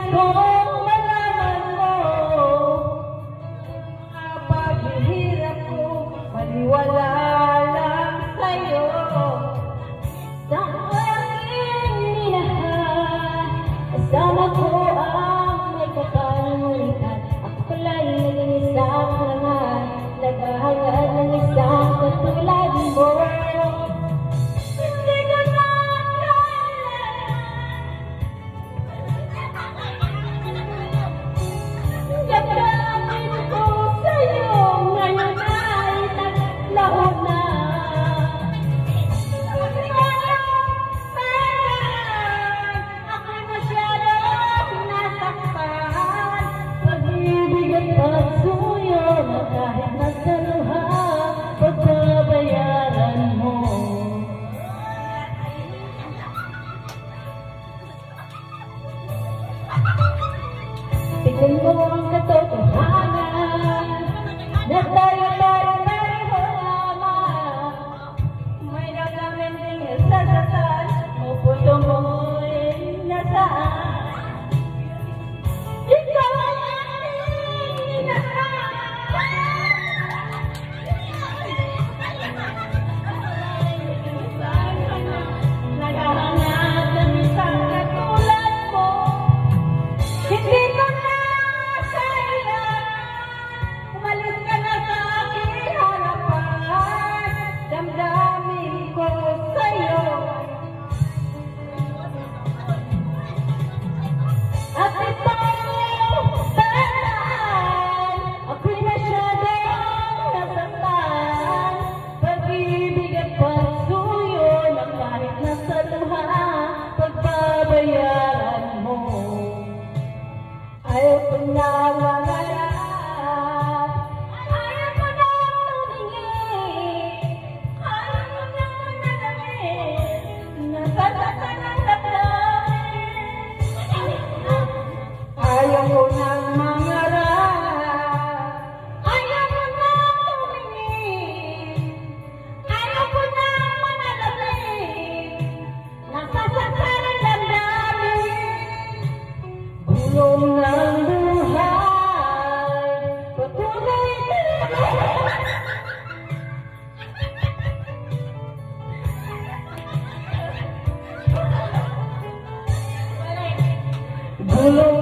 kong malaman mo mga paghihirap ko, maniwala lang sa'yo. Sa aking minahal, kasama ko ang may kapangulitan. Ako pala'y naging isang hangal, naghahangad ng isang katulad mo. Kahit nasa luha, pagbabayaran mo. Tignan mo ang katotohanan na tayo-tayo-tayo lamang. May naglaman ding nasasaktan, o puso mo'y nasaan. Ikaw ang aking minahal. Naghahanap ng isang katulad mo. Hindi ko na kailangan umalis ka na sa aking harapan. Damdamin ko sa'yo at ito tandaan, ako'y masyadong nasaktan. Pag-ibig at pagsuyo na kahit nasa luha, pagbabayaran mo. Ayaw ko na mangarap, ayaw ko na tumingin, ayaw ko na manalamin, nasasaktan ang damdamin. Ayaw ko na mangarap, ayaw ko na tumingin, ayaw ko na manalamin, nasasaktan ang damdamin. Gulong ng buhay, patuloy na gulong